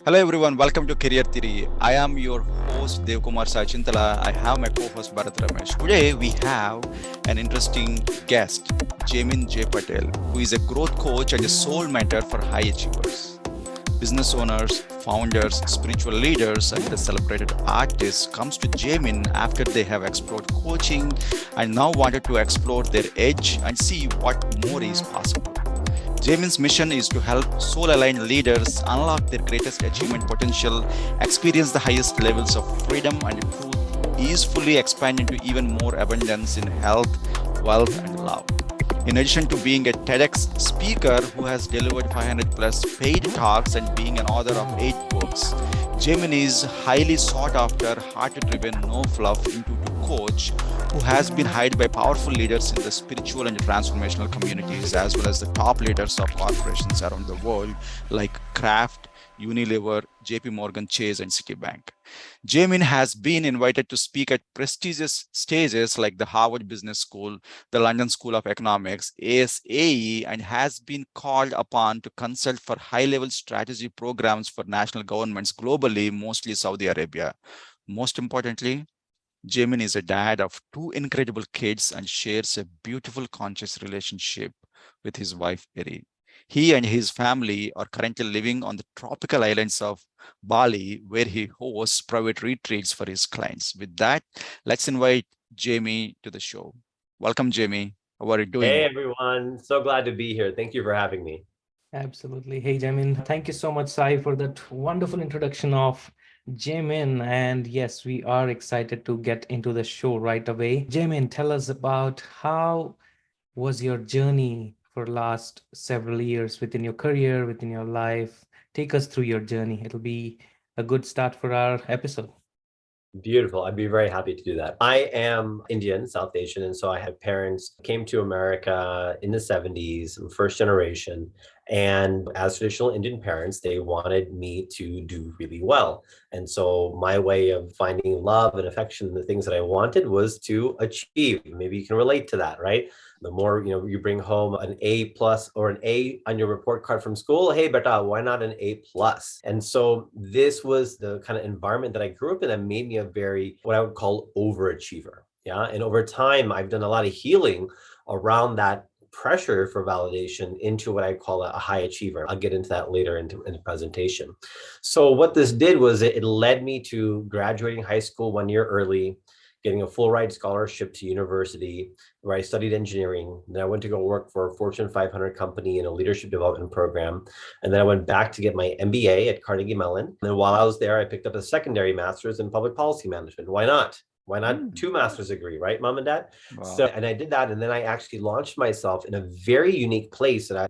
Hello everyone, welcome to Career Theory. I am your host Devkumar Sachintala. I have my co-host Bharat Ramesh. Today we have an interesting guest, Jaymin J. Patel, who is a growth coach and a soul mentor for high achievers. Business owners, founders, spiritual leaders, and the celebrated artists comes to Jaymin after they have explored coaching and now wanted to explore their edge and see what more is possible. Jaymin's mission is to help soul aligned leaders unlock their greatest achievement potential, experience the highest levels of freedom and truth, easily expand into even more abundance in health, wealth, and love. In addition to being a TEDx speaker who has delivered 500 plus paid talks and being an author of 8 books, Jaymin is highly sought after, heart driven, no fluff into coach who has been hired by powerful leaders in the spiritual and transformational communities, as well as the top leaders of corporations around the world like Kraft, Unilever, JP Morgan Chase, and Citibank. Jaymin has been invited to speak at prestigious stages like the Harvard Business School, the London School of Economics, ASAE, and has been called upon to consult for high-level strategy programs for national governments globally, mostly Saudi Arabia. Most importantly, Jaymin is a dad of 2 incredible kids and shares a beautiful conscious relationship with his wife, Eri. He and his family are currently living on the tropical islands of Bali, where he hosts private retreats for his clients. With that, let's invite Jamie to the show. Welcome, Jamie. How are you Hey doing? everyone, so glad to be here. Thank you for having me. Absolutely. Hey, Jaymin, thank you so much, Sai, for that wonderful introduction of Jaymin. And yes, we are excited to get into the show right away. Jaymin, tell us about how was your journey for last several years within your career, within your life. Take us through your journey. It'll be a good start for our episode. Beautiful. I'd be very happy to do that. I am Indian, South Asian, and so I have parents came to America in the 70s, first generation. And as traditional Indian parents, they wanted me to do really well. And so my way of finding love and affection, the things that I wanted was to achieve. Maybe you can relate to that, right? The more you bring home an A plus or an A on your report card from school, hey beta, why not an A plus? And so this was the kind of environment that I grew up in that made me a very what I would call overachiever. Yeah. And over time, I've done a lot of healing around that pressure for validation into what I call a high achiever. I'll get into that later in the presentation. So what this did was it led me to graduating high school 1 year early, getting a full ride scholarship to university where I studied engineering. Then I went to go work for a Fortune 500 company in a leadership development program. And then I went back to get my MBA at Carnegie Mellon. And then while I was there, I picked up a secondary master's in public policy management. Why not? Why not 2 master's degree, right, mom and dad? Wow. So, and I did that. And then I actually launched myself in a very unique place that I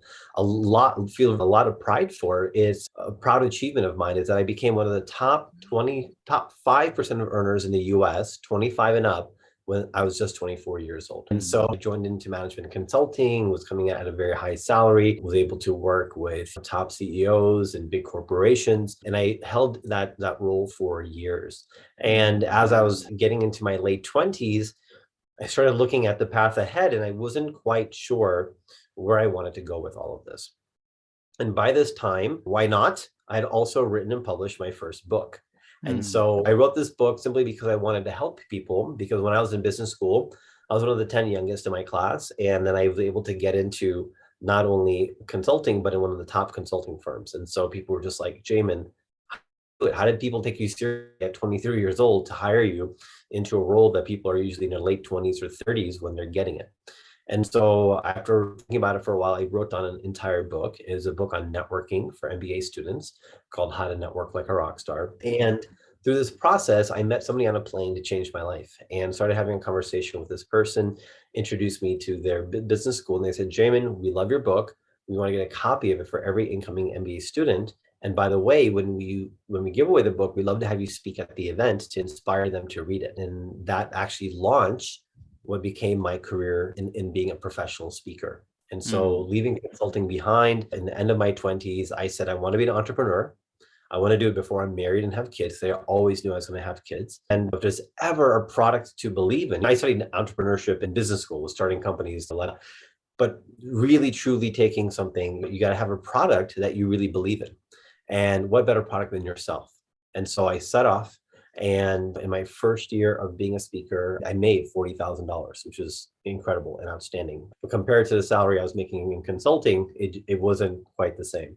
feel a lot of pride for. Is a proud achievement of mine is that I became one of the top 5% of earners in the US, 25 and up, when I was just 24 years old. And so I joined into management consulting, was coming at a very high salary, was able to work with top CEOs and big corporations. And I held that role for years. And as I was getting into my late 20s, I started looking at the path ahead and I wasn't quite sure where I wanted to go with all of this. And by this time, why not? I had also written and published my first book. And so I wrote this book simply because I wanted to help people, because when I was in business school, I was one of the 10 youngest in my class. And then I was able to get into not only consulting, but in one of the top consulting firms. And so people were just like, Jaymin, how did people take you seriously at 23 years old to hire you into a role that people are usually in their late 20s or 30s when they're getting it? And so after thinking about it for a while, I wrote down an entire book. It is a book on networking for MBA students called How to Network Like a Rock Star. And through this process, I met somebody on a plane to change my life and started having a conversation with this person, introduced me to their business school. And they said, Jaymin, we love your book. We want to get a copy of it for every incoming MBA student. And by the way, when we give away the book, we love to have you speak at the event to inspire them to read it. And that actually launched what became my career in being a professional speaker. And so leaving consulting behind in the end of my 20s, I said, I want to be an entrepreneur. I want to do it before I'm married and have kids. I always knew I was going to have kids. And if there's ever a product to believe in, I studied entrepreneurship in business school, starting companies, but really truly taking something, you got to have a product that you really believe in. And what better product than yourself? And so I set off. And in my first year of being a speaker, I made $40,000, which is incredible and outstanding. But compared to the salary I was making in consulting, it wasn't quite the same.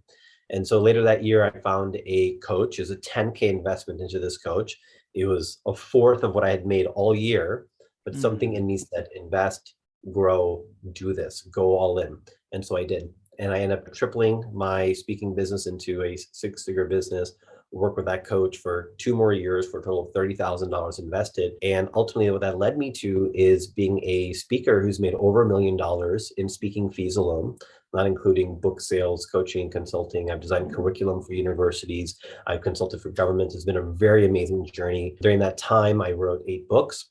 And so later that year, I found a coach. It was a 10K investment into this coach. It was a fourth of what I had made all year, but something in me said, invest, grow, do this, go all in. And so I did. And I ended up tripling my speaking business into a six-figure business, work with that coach for 2 more years for a total of $30,000 invested. And ultimately what that led me to is being a speaker who's made over $1 million in speaking fees alone, not including book sales, coaching, consulting. I've designed curriculum for universities. I've consulted for governments. It's been a very amazing journey. During that time, I wrote 8 books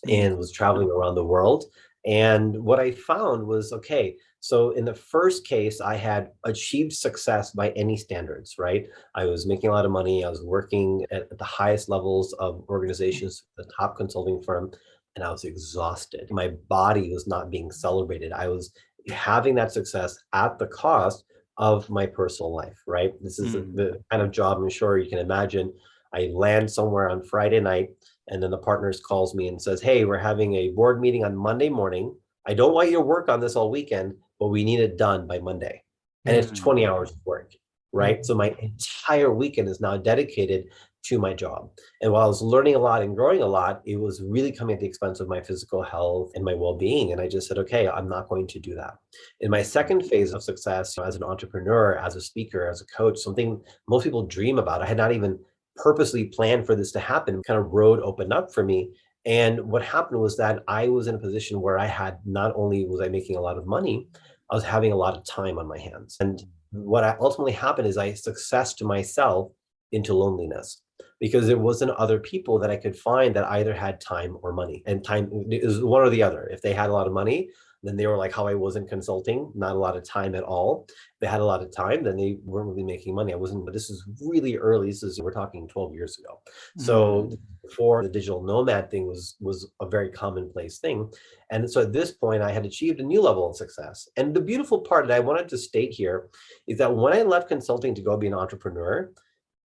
and was traveling around the world. And what I found was, okay, so in the first case, I had achieved success by any standards, right? I was making a lot of money. I was working at the highest levels of organizations, the top consulting firm, and I was exhausted. My body was not being celebrated. I was having that success at the cost of my personal life, right? This is the kind of job I'm sure you can imagine. I land somewhere on Friday night, and then the partners calls me and says, hey, we're having a board meeting on Monday morning. I don't want you to work on this all weekend, but we need it done by Monday. And it's 20 hours of work, right? So my entire weekend is now dedicated to my job. And while I was learning a lot and growing a lot, it was really coming at the expense of my physical health and my well-being. And I just said, okay, I'm not going to do that. In my second phase of success as an entrepreneur, as a speaker, as a coach, something most people dream about, I had not even purposely planned for this to happen, kind of road opened up for me. And what happened was that I was in a position where I had, not only was I making a lot of money, I was having a lot of time on my hands. And what ultimately happened is I successed myself into loneliness, because there wasn't other people that I could find that either had time or money. And time is one or the other. If they had a lot of money, then they were like how I was in consulting, not a lot of time at all. If they had a lot of time, then they weren't really making money. I wasn't, but this is really early. We're talking 12 years ago. So before the digital nomad thing was a very commonplace thing. And so at this point, I had achieved a new level of success. And the beautiful part that I wanted to state here is that when I left consulting to go be an entrepreneur,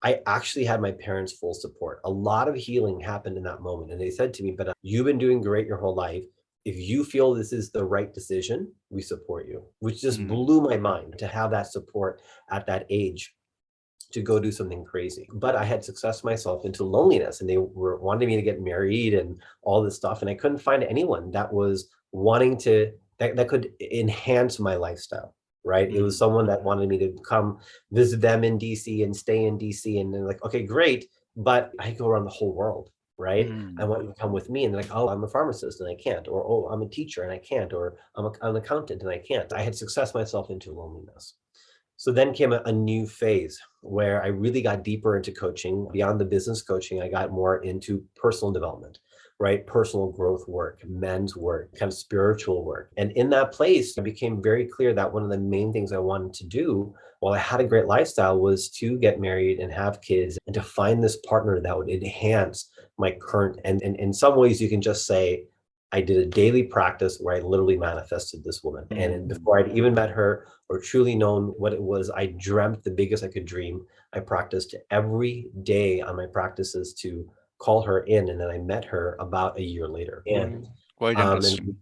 I actually had my parents' full support. A lot of healing happened in that moment. And they said to me, but you've been doing great your whole life. If you feel this is the right decision, we support you, which just blew my mind to have that support at that age to go do something crazy. But I had success myself into loneliness, and they were wanting me to get married and all this stuff. And I couldn't find anyone that was wanting to, that could enhance my lifestyle. Right. It was someone that wanted me to come visit them in DC and stay in DC. And they're like, okay, great. But I go around the whole world. Right. I want you to come with me. And they're like, oh, I'm a pharmacist and I can't. Or, oh, I'm a teacher and I can't. Or I'm an accountant and I can't. I had success myself into loneliness. So then came a new phase where I really got deeper into coaching. Beyond the business coaching, I got more into personal development, right? Personal growth work, men's work, kind of spiritual work. And in that place, it became very clear that one of the main things I wanted to do while I had a great lifestyle was to get married and have kids and to find this partner that would enhance my current. And in some ways, you can just say, I did a daily practice where I literally manifested this woman. And before I'd even met her or truly known what it was, I dreamt the biggest I could dream. I practiced every day on my practices to call her in. And then I met her about a year later. And, Quite interesting.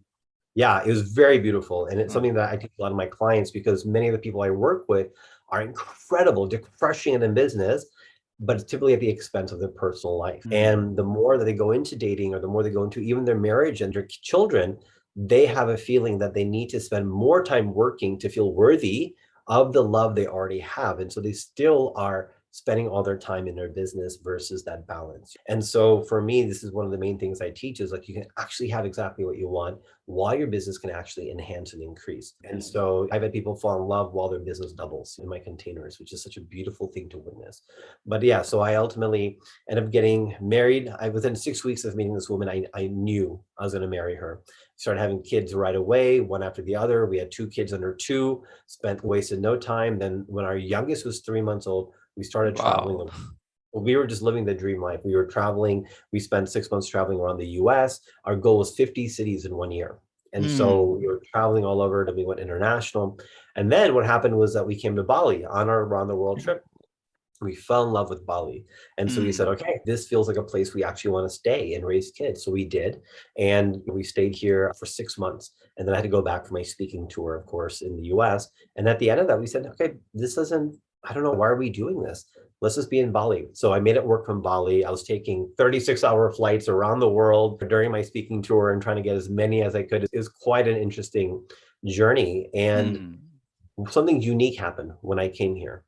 yeah, it was very beautiful. And it's something that I teach a lot of my clients, because many of the people I work with are incredible. They're crushing it in business, but it's typically at the expense of their personal life. And the more that they go into dating, or the more they go into even their marriage and their children, they have a feeling that they need to spend more time working to feel worthy of the love they already have. And so they still are spending all their time in their business versus that balance. And so for me, this is one of the main things I teach is like, you can actually have exactly what you want while your business can actually enhance and increase. And so I've had people fall in love while their business doubles in my containers, which is such a beautiful thing to witness. But yeah, so I ultimately ended up getting married. Within 6 weeks of meeting this woman, I knew I was going to marry her. Started having kids right away, one after the other. We had 2 kids under 2, wasted no time. Then when our youngest was 3 months old, we started traveling. We were just living the dream life. We were traveling. We spent 6 months traveling around the US. Our goal was 50 cities in 1 year. And so we were traveling all over, then we went international. And then what happened was that we came to Bali on our around the world trip. We fell in love with Bali. And so we said, okay, this feels like a place we actually want to stay and raise kids. So we did. And we stayed here for 6 months. And then I had to go back for my speaking tour, of course, in the US. And at the end of that, we said, okay, this isn't, I don't know, why are we doing this? Let's just be in Bali. So I made it work from Bali. I was taking 36-hour flights around the world during my speaking tour and trying to get as many as I could. It was quite an interesting journey. And something unique happened when I came here.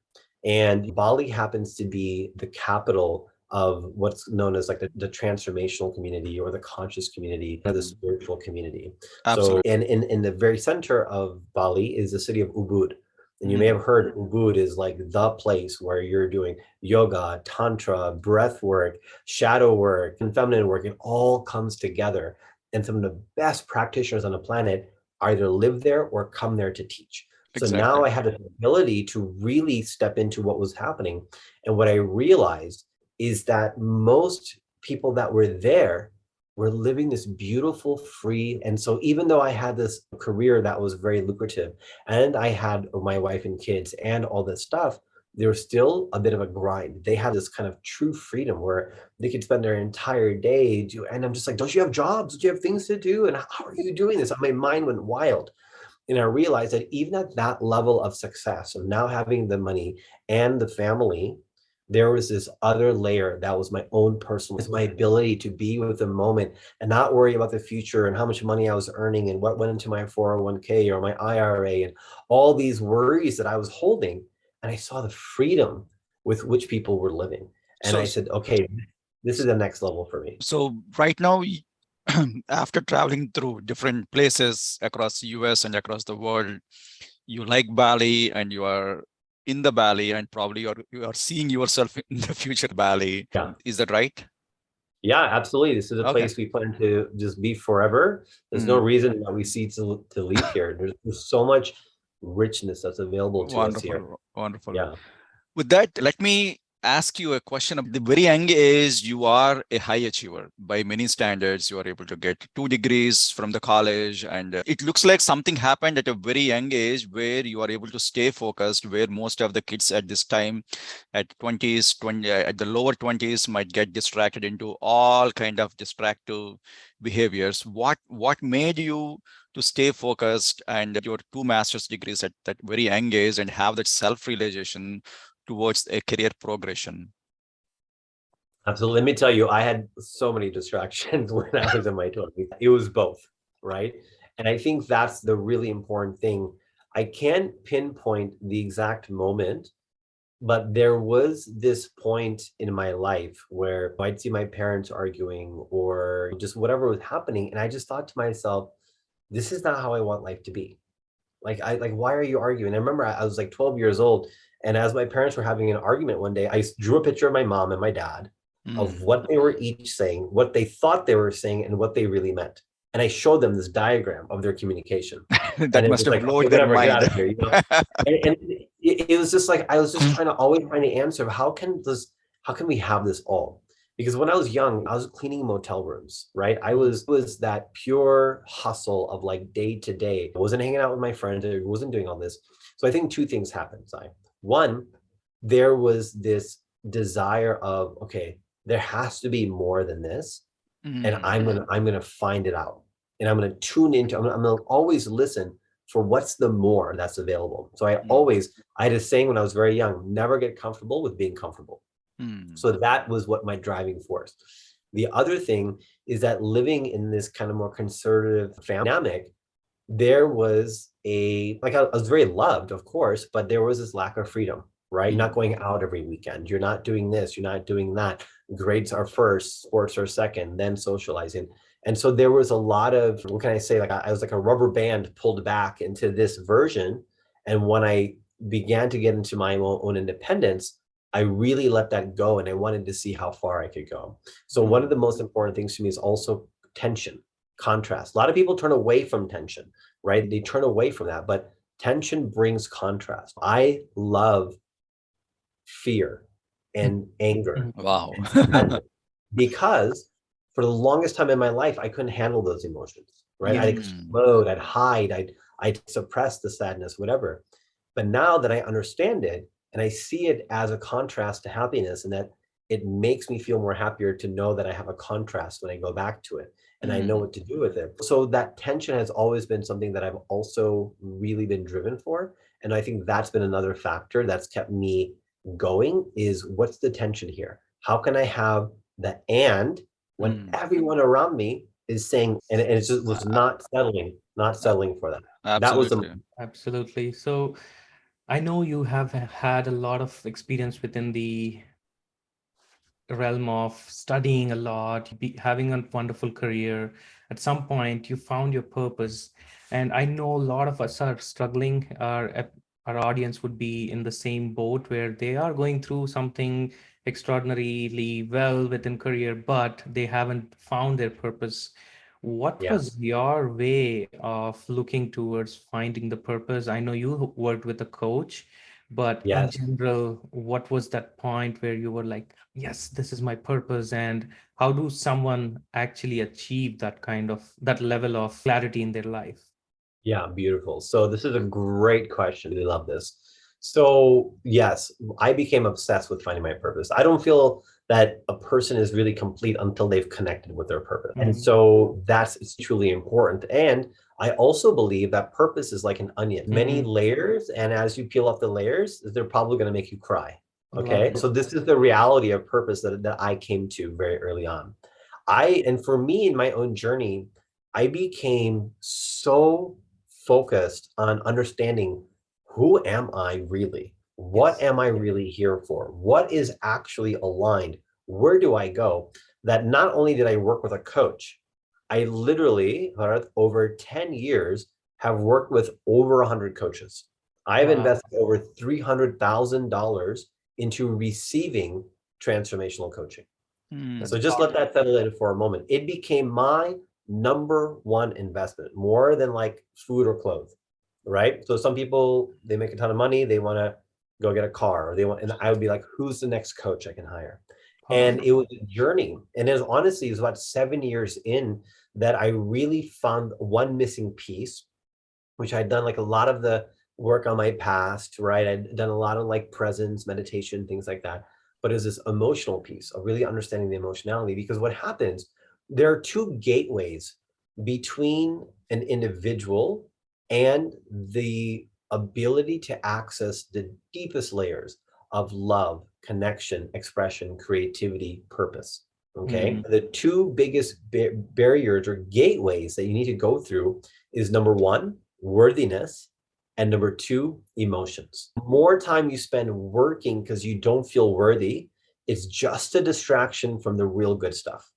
And Bali happens to be the capital of what's known as like the transformational community or the conscious community or the spiritual community. Absolutely. So in the very center of Bali is the city of Ubud. And you may have heard Ubud is like the place where you're doing yoga, tantra, breath work, shadow work, and feminine work. It all comes together. And some of the best practitioners on the planet either live there or come there to teach. So now I had the ability to really step into what was happening. And what I realized is that most people that were there were living this beautiful, free. And so even though I had this career that was very lucrative and I had my wife and kids and all this stuff, there was still a bit of a grind. They had this kind of true freedom where they could spend their entire day and I'm just like, don't you have jobs? Do you have things to do? And how are you doing this? My mind went wild. And I realized that even at that level of success, of now having the money and the family, there was this other layer that was my own personal, my ability to be with the moment and not worry about the future and how much money I was earning and what went into my 401k or my IRA and all these worries that I was holding. And I saw the freedom with which people were living. And I said, okay, this is the next level for me. So right now, after traveling through different places across the US and across the world, you like Bali and you are in the Bali and probably you are seeing yourself in the future Bali. Yeah. Is that right? Yeah, absolutely. This is a place we plan to just be forever. There's no reason that we see to leave here. There's so much richness that's available to us here. Wonderful. Yeah. With that, let me ask you a question. At the very young age, you are a high achiever. By many standards, you are able to get 2 degrees from the college. And it looks like something happened at a very young age where you are able to stay focused, where most of the kids at this time, at 20s, at the lower 20s, might get distracted into all kind of distractive behaviors. What made you to stay focused and your 2 master's degrees at that very young age and have that self-realization towards a career progression? Absolutely. Let me tell you, I had so many distractions when I was in my 20s. It was both, right? And I think that's the really important thing. I can't pinpoint the exact moment, but there was this point in my life where I'd see my parents arguing or just whatever was happening. And I just thought to myself, this is not how I want life to be. Like, why are you arguing? I remember I was like 12 years old. And as my parents were having an argument one day, I drew a picture of my mom and my dad of what they were each saying, what they thought they were saying, and what they really meant. And I showed them this diagram of their communication. That must have like, blown okay, their whatever, get out mind. of here, you know? and it was just like, I was just always trying to answer, how can we have this all? Because when I was young, I was cleaning motel rooms, right? I was that pure hustle of like day to day. I wasn't hanging out with my friends. I wasn't doing all this. So I think 2 things happened, Sai. One, there was this desire of, okay, there has to be more than this. And I'm gonna find it out. And I'm gonna tune into, I'm gonna always listen for what's the more that's available. So I had a saying when I was very young, never get comfortable with being comfortable. So that was what my driving force. The other thing is that living in this kind of more conservative dynamic, there was I was very loved, of course, but there was this lack of freedom, right? You're not going out every weekend. You're not doing this. You're not doing that. Grades are first, sports are second, then socializing. And so there was a lot of, what can I say? Like I was like a rubber band pulled back into this version. And when I began to get into my own independence, I really let that go and I wanted to see how far I could go. So one of the most important things to me is also tension, contrast. A lot of people turn away from tension, right? They turn away from that, but tension brings contrast. I love fear and anger. Wow. Because for the longest time in my life, I couldn't handle those emotions, right? I'd explode, I'd hide, I'd suppress the sadness, whatever. But now that I understand it, And I see it as a contrast to happiness, and that it makes me feel more happier to know that I have a contrast when I go back to it and I know Mm, what to do with it. So that tension has always been something that I've also really been driven for. And I think that's been another factor that's kept me going, is what's the tension here? How can I have the and when mm. everyone around me is saying, and it just was A- not a- settling for that. That was the Absolutely. Absolutely. So I know you have had a lot of experience within the realm of studying a lot, having a wonderful career. At some point, you found your purpose. And I know a lot of us are struggling. Our audience would be in the same boat where they are going through something extraordinarily well within career, but they haven't found their purpose. What yeah. was your way of looking towards finding the purpose? I know you worked with a coach, but in Yes. general, what was that point where you were like, yes, this is my purpose? And how do someone actually achieve that kind of that level of clarity in their life? Yeah, beautiful. So this is a great question. I love this. So yes, I became obsessed with finding my purpose. I don't feel that a person is really complete until they've connected with their purpose. And Mm, so that's it's truly important. And I also believe that purpose is like an onion, many mm, layers. And as you peel off the layers, they're probably going to make you cry. love Okay. it. So this is the reality of purpose that I came to very early on. And for me in my own journey, I became so focused on understanding, who am I really? What Yes. am I really here for? What is actually aligned? Where do I go? That not only did I work with a coach, I literally, Bharat, over 10 years, have worked with over 100 coaches. I've Wow. invested over $300,000 into receiving transformational coaching. That's Mm, So just let powerful. that settle in for a moment. It became my number one investment, more than like food or clothes, right? So some people, they make a ton of money, they want to go get a car, or they want, and I would be like, who's the next coach I can hire? And it Powerful. was a journey. And it was honestly, it was about 7 years in that I really found one missing piece, which I'd done like a lot of the work on my past, right? I'd done a lot of like presence, meditation, things like that. But it's this emotional piece of really understanding the emotionality, because what happens, there are two gateways between an individual and the ability to access the deepest layers of love, connection, expression, creativity, purpose. Okay. Mm, The two biggest barriers or gateways that you need to go through is number one, worthiness, and number two, emotions. The more time you spend working because you don't feel worthy, it's just a distraction from the real good stuff.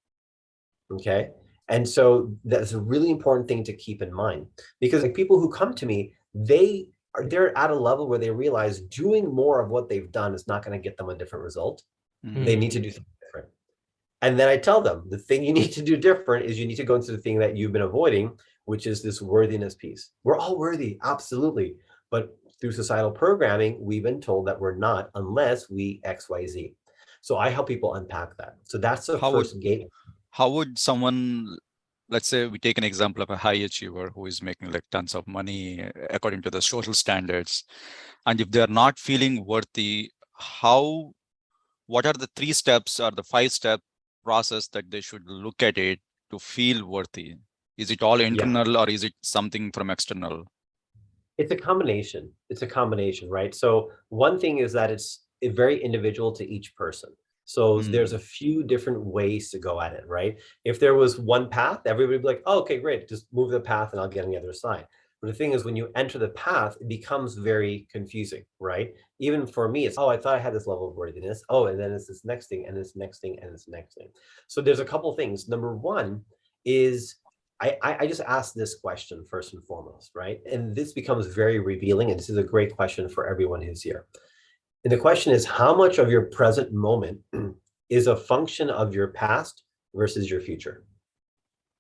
Okay. And so that's a really important thing to keep in mind, because like people who come to me, they're at a level where they realize doing more of what they've done is not going to get them a different result. They mm. need to mm, do something different. And then I tell them the thing you need to do different is you need to go into the thing that you've been avoiding, which is this worthiness piece. We're all worthy, absolutely. But through societal programming, we've been told that we're not unless we XYZ. So I help people unpack that. So that's the How would first gate. how would someone, let's say we take an example of a high achiever who is making like tons of money according to the social standards, and if they're not feeling worthy, how what are the 3 steps or the 5 step process that they should look at it to feel worthy? Is it all Yeah. internal or is it something from external? It's a combination. It's a combination, right? So one thing is that it's very individual to each person. So there's Mm, a few different ways to go at it, right? If there was one path, everybody would be like, oh, okay, great, just move the path and I'll get on the other side. But the thing is, when you enter the path, it becomes very confusing, right? Even for me, it's, oh, I thought I had this level of worthiness. Oh, and then it's this next thing, and this next thing, and this next thing. So there's a couple things. Number one is I just ask this question first and foremost, right? And this becomes very revealing. And this is a great question for everyone who's here. And the question is, how much of your present moment is a function of your past versus your future?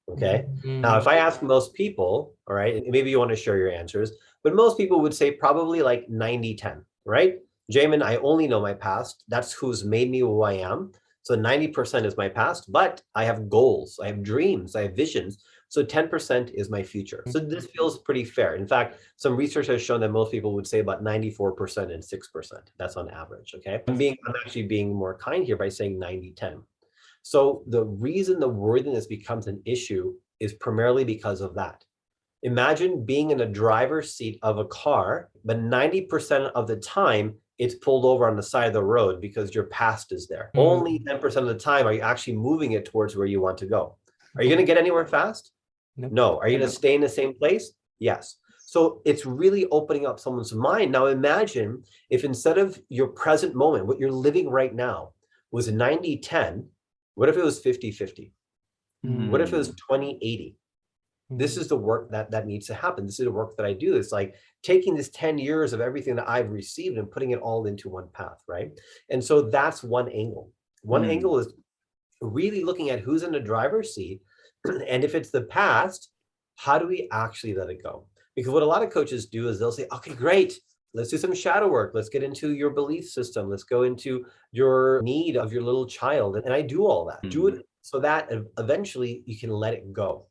Okay. Now, if mm, I ask most people, all right, and maybe you want to share your answers, but most people would say probably like 90-10, right? Jaymin, I only know my past. That's who's made me who I am. So 90% is my past, but I have goals, I have dreams, I have visions. So 10% is my future. So this feels pretty fair. In fact, some research has shown that most people would say about 94% and 6%. That's on average, okay? I'm actually being more kind here by saying 90-10. So the reason the worthiness becomes an issue is primarily because of that. Imagine being in a driver's seat of a car, but 90% of the time it's pulled over on the side of the road because your past is there. Only 10% of the time are you actually moving it towards where you want to go. Are you going to get anywhere fast? No. Are you going to stay in the same place? Yes. So it's really opening up someone's mind. Now imagine if instead of your present moment, what you're living right now was 90-10, what if it was 50-50? What if it was 20-80? This is the work that needs to happen. This is the work that I do. It's like taking this 10 years of everything that I've received and putting it all into one path, right? And so that's one angle. One angle is really looking at who's in the driver's seat. And if it's the past, how do we actually let it go? Because what a lot of coaches do is they'll say, okay, great. Let's do some shadow work. Let's get into your belief system. Let's go into your need of your little child. And I do all that. Do it so that eventually you can let it go.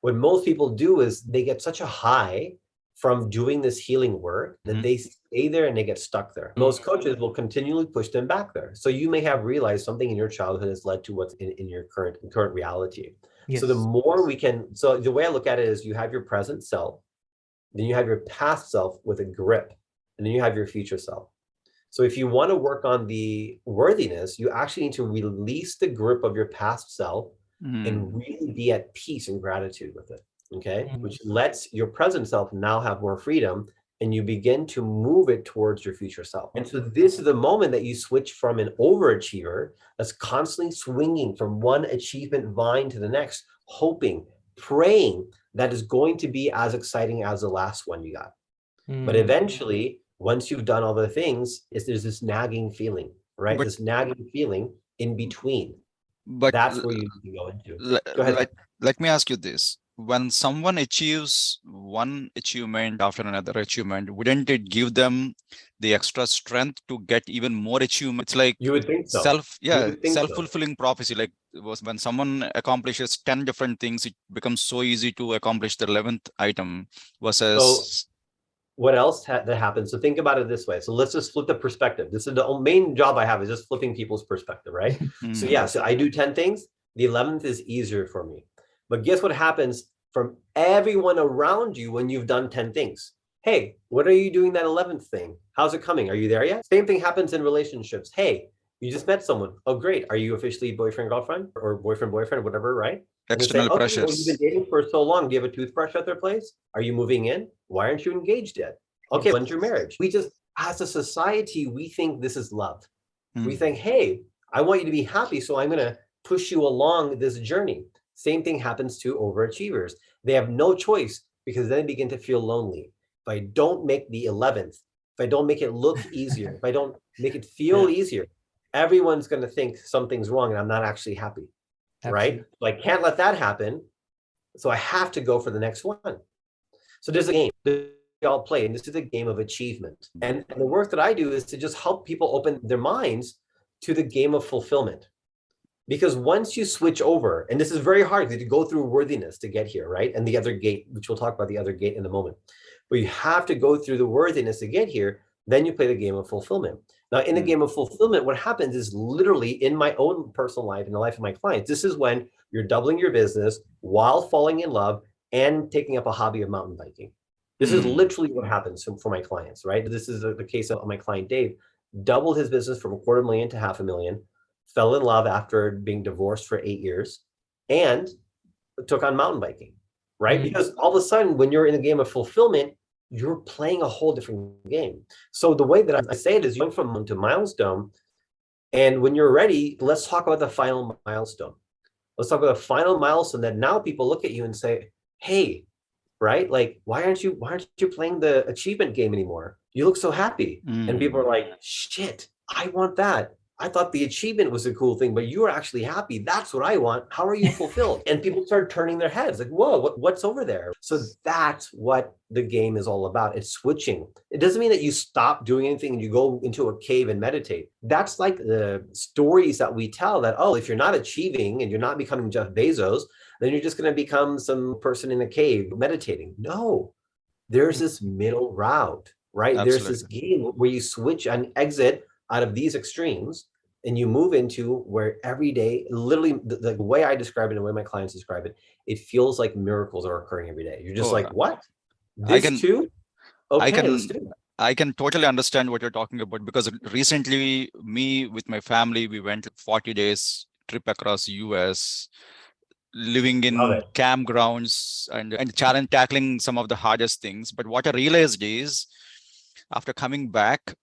What most people do is they get such a high from doing this healing work that they stay there and they get stuck there. Most coaches will continually push them back there. So you may have realized something in your childhood has led to what's in your current reality. Yes. So the more we can, so the way I look at it is you have your present self, then you have your past self with a grip, and then you have your future self. So if you want to work on the worthiness, you actually need to release the grip of your past self and really be at peace and gratitude with it, okay? Which lets your present self now have more freedom, and you begin to move it towards your future self. And so this is the moment that you switch from an overachiever that's constantly swinging from one achievement vine to the next, hoping, praying that is going to be as exciting as the last one you got. But eventually, once you've done all the things, there's this nagging feeling, right? This nagging feeling in between. But that's where you need to go into. Go ahead. Let me ask you this. When someone achieves one achievement after another achievement, wouldn't it give them the extra strength to get even more achievements? It's like you would think so. self-fulfilling prophecy. Like when someone accomplishes 10 different things, it becomes so easy to accomplish the 11th item versus... So what else that happens? So think about it this way. So let's just flip the perspective. This is the main job I have, is just flipping people's perspective, right? So yeah, so I do 10 things. The 11th is easier for me. But guess what happens from everyone around you when you've done 10 things? Hey, what are you doing that 11th thing? How's it coming? Are you there yet? Same thing happens in relationships. Hey, you just met someone. Oh, great. Are you officially boyfriend, girlfriend, or boyfriend, whatever, right? External pressures. Well, you've been dating for so long. Do you have a toothbrush at their place? Are you moving in? Why aren't you engaged yet? Okay, when's your marriage? We just, as a society, we think this is love. We think, hey, I want you to be happy, so I'm going to push you along this journey. Same thing happens to overachievers. They have no choice because then they begin to feel lonely. If I don't make the 11th, if I don't make it look easier, if I don't make it feel easier, everyone's going to think something's wrong and I'm not actually happy. Right? So I can't let that happen. So I have to go for the next one. So there's a game that we all play, and this is a game of achievement. And the work that I do is to just help people open their minds to the game of fulfillment. Because once you switch over, and this is very hard to go through worthiness to get here, right? And the other gate, which we'll talk about the other gate in a moment. But you have to go through the worthiness to get here, then you play the game of fulfillment. Now, in the game of fulfillment, what happens is literally in my own personal life, in the life of my clients, this is when you're doubling your business while falling in love and taking up a hobby of mountain biking. This is literally what happens for my clients, right? This is the case of my client, Dave, doubled his business from $250,000 to $500,000, fell in love after being divorced for 8 years, and took on mountain biking, right? Because all of a sudden, when you're in a game of fulfillment, you're playing a whole different game. So the way that I say it is you went from milestone to milestone. And when you're ready, let's talk about the final milestone. Let's talk about the final milestone that now people look at you and say, hey, right? Like, why aren't you playing the achievement game anymore? You look so happy. And people are like, shit, I want that. I thought the achievement was a cool thing, but you were actually happy. That's what I want. How are you fulfilled? And people start turning their heads like, whoa, what's over there? So that's what the game is all about. It's switching. It doesn't mean that you stop doing anything and you go into a cave and meditate. That's like the stories that we tell that, oh, if you're not achieving and you're not becoming Jeff Bezos, then you're just going to become some person in a cave meditating. No, there's this middle route, right? There's this Absolutely. game where you switch and exit out of these extremes and you move into where every day, literally the way I describe it and the way my clients describe it, it feels like miracles are occurring every day. You're just Oh, like, what? I This can, too? I Okay, let's can, do it. I can totally understand what you're talking about because recently, me with my family, we went 40 days trip across US, living Love in it. campgrounds and challenge tackling some of the hardest things. But what I realized is, after coming back,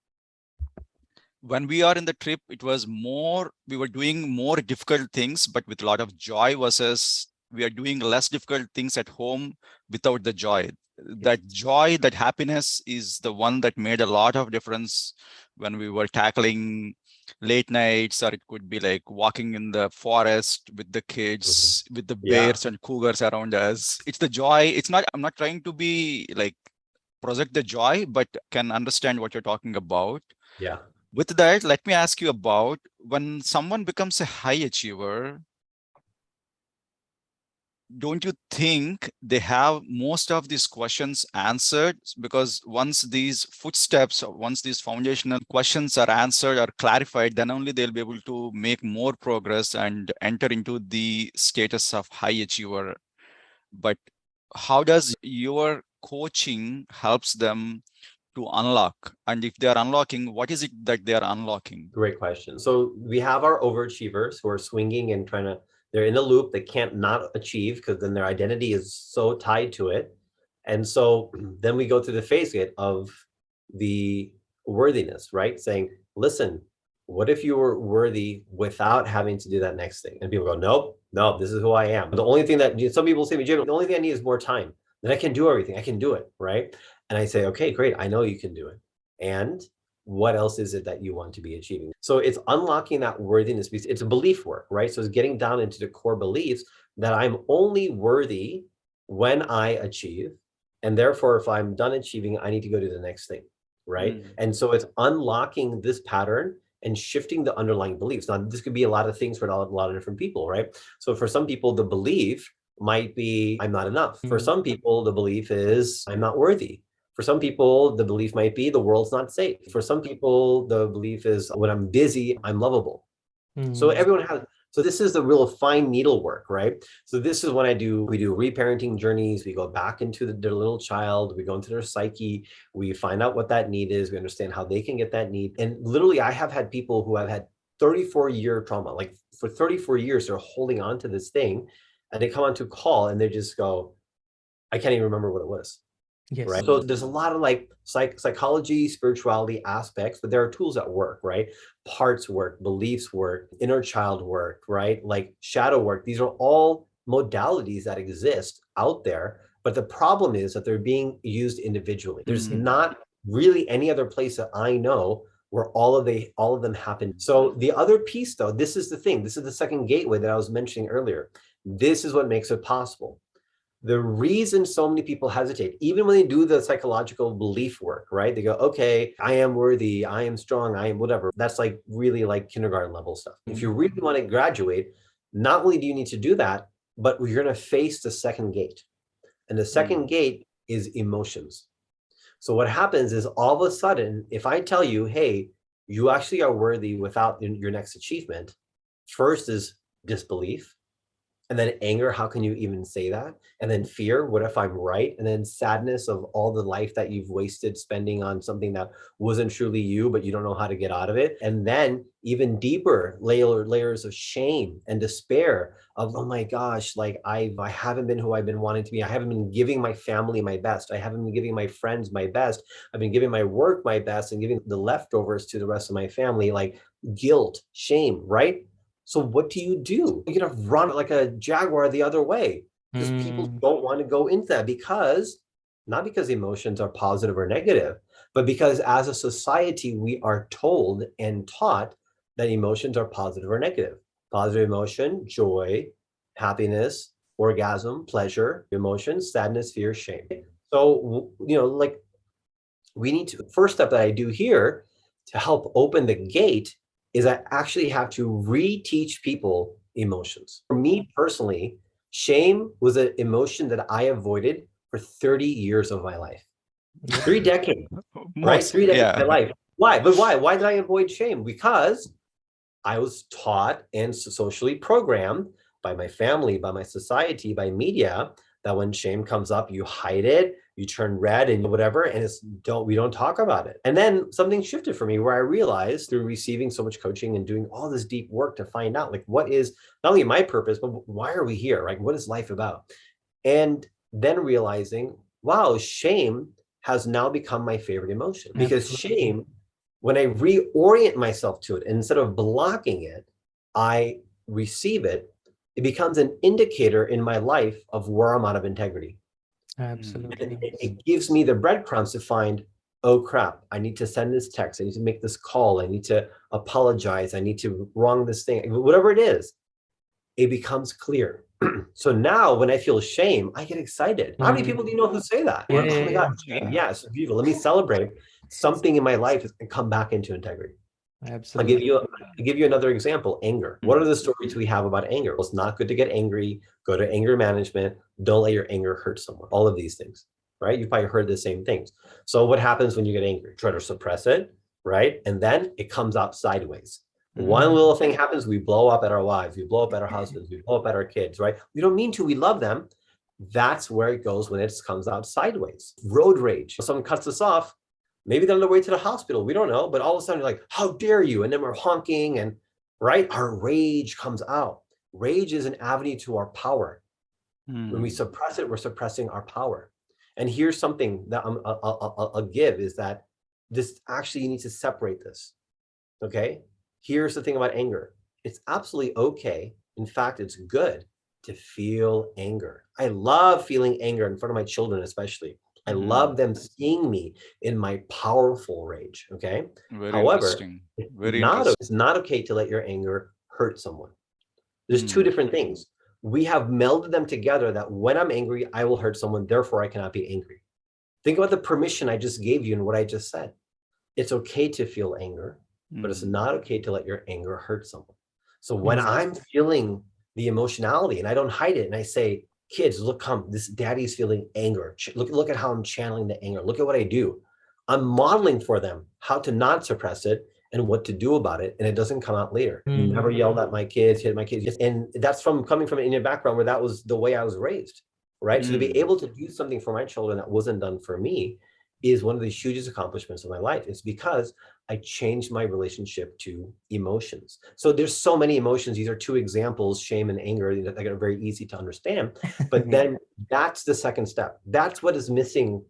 when we are in the trip, it was more, we were doing more difficult things, but with a lot of joy versus we are doing less difficult things at home without the joy. That joy, that happiness is the one that made a lot of difference when we were tackling late nights, or it could be like walking in the forest with the Mhm. kids, with the Yeah, bears and cougars around us. It's the joy. It's not, I'm not trying to be like project the joy, but can understand what you're talking about. yeah. With that, let me ask you about when someone becomes a high achiever, don't you think they have most of these questions answered? Because once these footsteps, or once these foundational questions are answered or clarified, then only they'll be able to make more progress and enter into the status of high achiever. But how does your coaching helps them to unlock? And if they are unlocking, what is it that they are unlocking? Great question. So we have our overachievers who are swinging and trying to, they're in a loop. They can't not achieve because then their identity is so tied to it. And so then we go through the phase of the worthiness, right? Saying, listen, what if you were worthy without having to do that next thing? And people go, nope, no, this is who I am. The only thing that some people say to me, Jim, the only thing I need is more time. Then I can do everything. I can do it, right? And I say, okay, great. I know you can do it. And what else is it that you want to be achieving? So it's unlocking that worthiness piece. It's a belief work, right? So it's getting down into the core beliefs that I'm only worthy when I achieve. And therefore, if I'm done achieving, I need to go to the next thing, right? Mm. And so it's unlocking this pattern and shifting the underlying beliefs. Now, this could be a lot of things for a lot of different people, right? So for some people, the belief might be, I'm not enough. For some people, the belief is, I'm not worthy. For some people, the belief might be the world's not safe. For some people, the belief is when I'm busy, I'm lovable. So Mm. everyone has, so this is the real fine needle work, right? So this is when we do reparenting journeys. We go back into their little child, we go into their psyche, we find out what that need is, we understand how they can get that need. And literally, I have had people who have had 34-year trauma, like for 34 years, they're holding on to this thing and they come onto call and they just go, I can't even remember what it was. Right. Yes. So there's a lot of like psychology, spirituality aspects, but there are tools that work, right? Parts work, beliefs work, inner child work, right? Like shadow work. These are all modalities that exist out there. But the problem is that they're being used individually. There's Mm. not really any other place that I know where all of them happen. So the other piece though, this is the thing. This is the second gateway that I was mentioning earlier. This is what makes it possible. The reason so many people hesitate, even when they do the psychological belief work, right? They go, okay, I am worthy, I am strong, I am whatever. That's like really like kindergarten level stuff. If you really want to graduate, not only do you need to do that, but you're going to face the second gate. And the second Mm. gate is emotions. So what happens is all of a sudden, if I tell you, hey, you actually are worthy without your next achievement, first is disbelief. And then anger, how can you even say that? And then fear, what if I'm right? And then sadness of all the life that you've wasted spending on something that wasn't truly you, but you don't know how to get out of it. And then even deeper layers of shame and despair of, oh my gosh, like I haven't been who I've been wanting to be. I haven't been giving my family my best. I haven't been giving my friends my best. I've been giving my work my best and giving the leftovers to the rest of my family, like guilt, shame, right? So what do? You're gonna run like a jaguar the other way because people Mm. don't want to go into that because not because emotions are positive or negative, but because as a society we are told and taught that emotions are positive or negative. Positive emotion, joy, happiness, orgasm, pleasure, emotion, sadness, fear, shame. So, like we need to, first step that I do here to help open the gate is I actually have to reteach people emotions. For me personally, shame was an emotion that I avoided for 30 years of my life. 3 decades, right? Most, 3 decades of yeah. my life. Why? But why? Why did I avoid shame? Because I was taught and socially programmed by my family, by my society, by media, that when shame comes up, you hide it, you turn red and whatever, and we don't talk about it. And then something shifted for me where I realized through receiving so much coaching and doing all this deep work to find out like what is not only my purpose, but why are we here? Right? What is life about? And then realizing, wow, shame has now become my favorite emotion because Absolutely. shame, when I reorient myself to it, instead of blocking it, I receive it. It becomes an indicator in my life of where I'm out of integrity. Absolutely. It gives me the breadcrumbs to find, oh crap, I need to send this text. I need to make this call. I need to apologize. I need to wrong this thing, whatever it is, it becomes clear. So now when I feel shame, I get excited. How many people do you know who say that? Yeah, Oh my God, Yeah. shame. Yeah, it's beautiful. Let me celebrate. Something in my life has come back into integrity. absolutely. I'll give you another example, anger. What are the stories we have about anger? Well, it's not good to get angry. Go to anger management. Don't let your anger hurt someone. All of these things, right? You've probably heard the same things. So what happens when you get angry? Try to suppress it, right? And then it comes out sideways. One little thing happens, we blow up at our wives, we blow up at our husbands, we blow up at our kids, right? We don't mean to, we love them. That's where it goes when it comes out sideways. Road rage. Someone cuts us off, maybe they're on their way to the hospital. We don't know, but all of a sudden you're like, how dare you? And then we're honking and right, our rage comes out. Rage is an avenue to our power. When we suppress it, we're suppressing our power. And here's something that I'll give is that this actually, you need to separate this. Okay. Here's the thing about anger. It's absolutely okay. In fact, it's good to feel anger. I love feeling anger in front of my children, especially. I love them seeing me in my powerful rage. Okay. Very However, interesting. Very interesting. it's not okay to let your anger hurt someone. There's two different things. We have melded them together that when I'm angry, I will hurt someone. Therefore, I cannot be angry. Think about the permission I just gave you and what I just said. It's okay to feel anger, but it's not okay to let your anger hurt someone. So when I'm feeling the emotionality and I don't hide it and I say, kids, look, come, this daddy's feeling anger. Look at how I'm channeling the anger. Look at what I do. I'm modeling for them how to not suppress it and what to do about it. And it doesn't come out later. Never yelled at my kids, hit my kids. And that's from coming from an Indian background where that was the way I was raised, right? So to be able to do something for my children that wasn't done for me is one of the hugest accomplishments of my life. It's because I changed my relationship to emotions. So there's so many emotions. These are two examples, shame and anger, that are very easy to understand. But then that's the second step. That's what is missing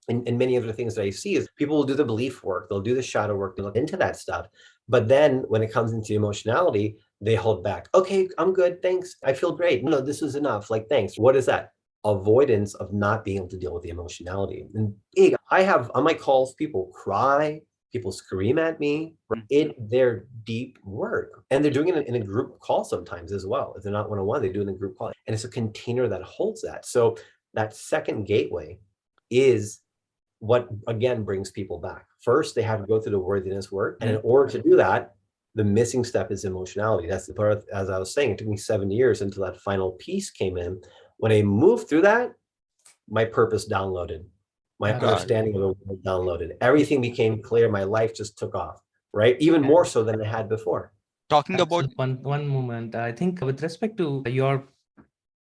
in many of the things that I see is people will do the belief work, they'll do the shadow work, they look into that stuff. But then when it comes into emotionality, they hold back. Okay, I'm good. Thanks. I feel great. No, this is enough. Like, thanks. What is that? Avoidance of not being able to deal with the emotionality. And big, I have on my calls, people cry, people scream at me. In their deep work. And they're doing it in a group call sometimes as well. If they're not one-on-one, they do it in a group call. And it's a container that holds that. So that second gateway is what again brings people back. First, they have to go through the worthiness work. And in order to do that, the missing step is emotionality. That's the part, as I was saying, it took me 7 years until that final piece came in. When I moved through that, my purpose downloaded, my understanding of the world downloaded. Everything became clear. My life just took off, right? Even more so than it had before. Talking about One moment. I think with respect to your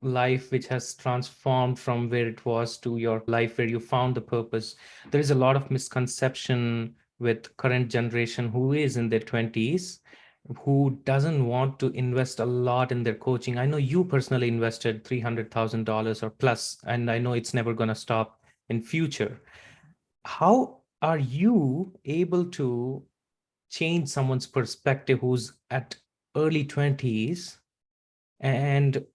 life, which has transformed from where it was to your life where you found the purpose, there is a lot of misconception with current generation who is in their 20s, who doesn't want to invest a lot in their coaching. I know you personally invested $300,000 or plus, and I know it's never going to stop in future. How are you able to change someone's perspective who's at early 20s and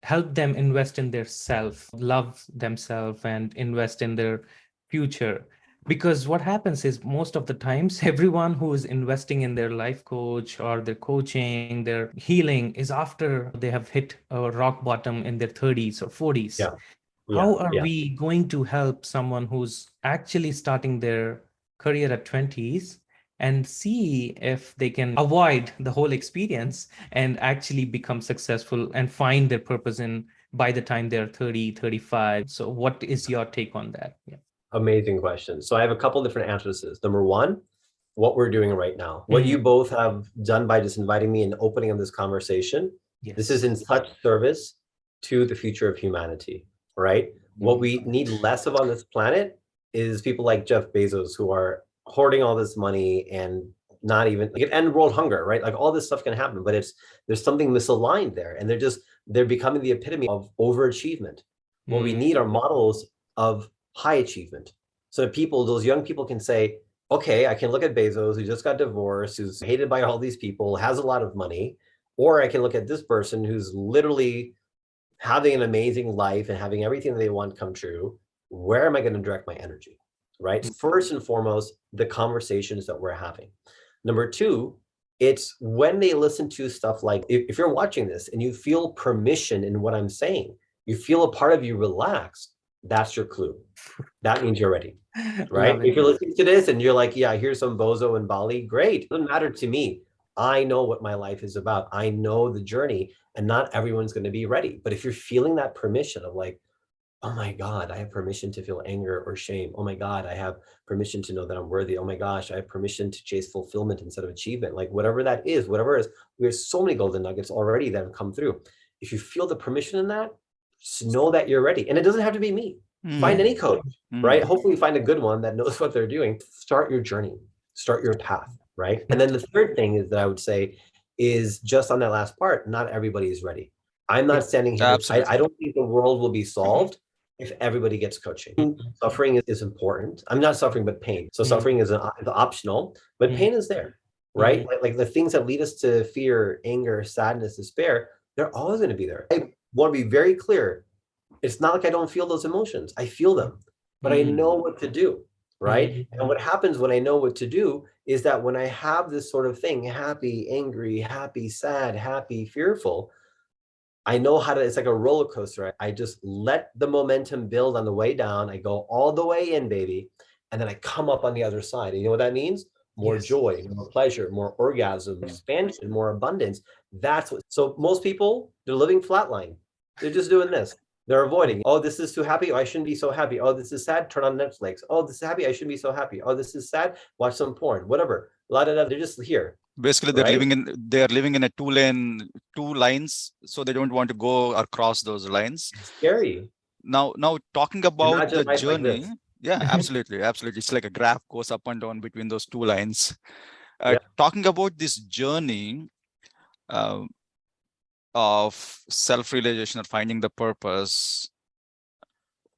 help them invest in their self, love themselves, and invest in their future? Because what happens is most of the times, everyone who is investing in their life coach or their coaching, their healing is after they have hit a rock bottom in their 30s or 40s. Yeah. Yeah. How are Yeah. we going to help someone who's actually starting their career at 20s and see if they can avoid the whole experience and actually become successful and find their purpose in by the time they're 30, 35? So what is your take on that? Yeah. Amazing question. So I have a couple different answers to this. Number one, what we're doing right now, what Mhm. you both have done by just inviting me and opening up this conversation. This is Yes. in such service to the future of humanity, right? What we need less of on this planet is people like Jeff Bezos who are hoarding all this money and not even like end world hunger, right? Like all this stuff can happen, but there's something misaligned there, and they're becoming the epitome of overachievement. What we need are models of high achievement. So that people, those young people can say, okay, I can look at Bezos, who just got divorced, who's hated by all these people, has a lot of money, or I can look at this person who's literally having an amazing life and having everything that they want come true. Where am I going to direct my energy? Right. First and foremost, the conversations that we're having. Number two, it's when they listen to stuff like if you're watching this and you feel permission in what I'm saying, you feel a part of you relax, that's your clue. That means you're ready, right? Love it. If you're listening to this and you're like, yeah, here's some bozo in Bali, great. It doesn't matter to me. I know what my life is about. I know the journey, and not everyone's going to be ready. But if you're feeling that permission of like, oh my God, I have permission to feel anger or shame. Oh my God, I have permission to know that I'm worthy. Oh my gosh, I have permission to chase fulfillment instead of achievement. Like whatever that is, whatever it is, we have so many golden nuggets already that have come through. If you feel the permission in that, just know that you're ready. And it doesn't have to be me. Find any coach, right? Hopefully find a good one that knows what they're doing. Start your journey, start your path, right? And then the third thing is that I would say is just on that last part, not everybody is ready. I'm not standing here. Absolutely. I don't think the world will be solved if everybody gets coaching. Suffering is important. I'm not suffering, but pain. So suffering is optional, but pain is there, right? Like the things that lead us to fear, anger, sadness, despair, they're always going to be there. I want to be very clear. It's not like I don't feel those emotions. I feel them, but I know what to do, right? And what happens when I know what to do is that when I have this sort of thing, happy, angry, happy, sad, happy, fearful, I know how to, it's like a roller coaster. I just let the momentum build on the way down. I go all the way in, baby. And then I come up on the other side. And you know what that means? More joy, more pleasure, more orgasm, expansion, more abundance. That's what, so most people, they're living flatline. They're just doing this. They're avoiding. Oh, this is too happy. Oh, I shouldn't be so happy. Oh, this is sad. Turn on Netflix. Oh, this is happy. I shouldn't be so happy. Oh, this is sad. Watch some porn, whatever. They're just here. Basically, Right? they're living in a two lines, so they don't want to go across those lines. Scary. Now talking about Imagine the life like journey, this. yeah, absolutely. It's like a graph goes up and down between those two lines. Yeah. Talking about this journey uh, of self-realization or finding the purpose,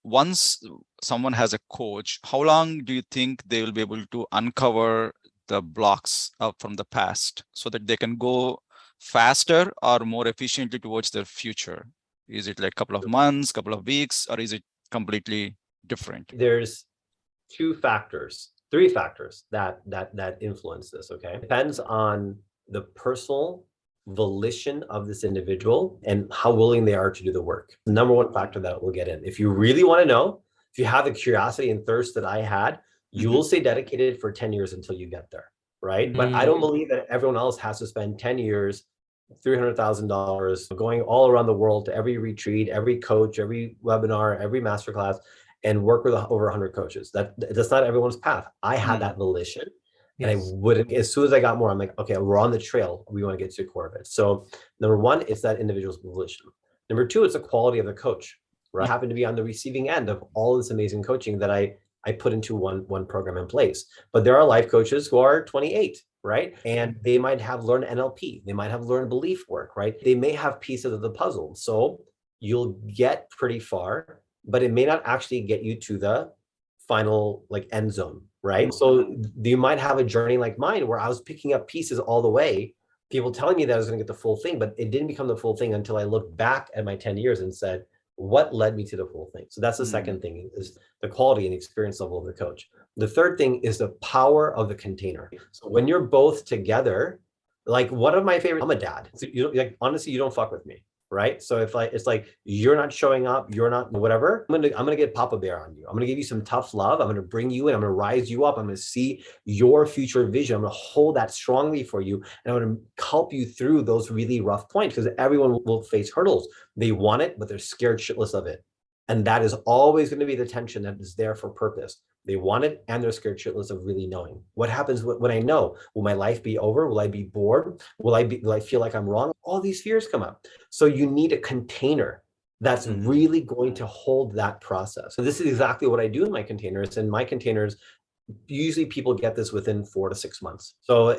once someone has a coach, how long do you think they will be able to uncover the blocks from the past so that they can go faster or more efficiently towards their future? Is it like a couple of months, couple of weeks, or is it completely different? There's three factors that influence this. Okay, depends on the personal volition of this individual and how willing they are to do the work. The number one factor that will get in. If you really want to know, if you have the curiosity and thirst that I had, you will stay dedicated for 10 years until you get there, right? But I don't believe that everyone else has to spend 10 years, $300,000 going all around the world to every retreat, every coach, every webinar, every masterclass, and work with over 100 coaches. That's not everyone's path. I had that volition. And I wouldn't, as soon as I got more, I'm like, okay, we're on the trail. We want to get to the core of it. So number one, it's that individual's volition. Number two, it's the quality of the coach, right? I happen to be on the receiving end of all this amazing coaching that I put into one program in place. But there are life coaches who are 28, right? And they might have learned NLP. They might have learned belief work, right? They may have pieces of the puzzle. So you'll get pretty far, but it may not actually get you to the final like end zone, right? So you might have a journey like mine where I was picking up pieces all the way, people telling me that I was going to get the full thing, but it didn't become the full thing until I looked back at my 10 years and said, what led me to the full thing. So that's the second thing, is the quality and experience level of the coach. The third thing is the power of the container. So when you're both together, like one of my favorite, I'm a dad. So you don't, like, honestly, you don't fuck with me. Right. So if it's like you're not showing up, you're not whatever, I'm gonna get Papa Bear on you. I'm gonna give you some tough love. I'm gonna bring you in. I'm gonna rise you up. I'm gonna see your future vision. I'm gonna hold that strongly for you, and I'm gonna help you through those really rough points, because everyone will face hurdles. They want it, but they're scared shitless of it. And that is always going to be the tension that is there for purpose. They want it, and they're scared shitless of really knowing. What happens when I know? Will my life be over? Will I be bored? Will I feel like I'm wrong? All these fears come up. So you need a container that's really going to hold that process. So this is exactly what I do in my containers. And my containers, usually people get this within 4 to 6 months. So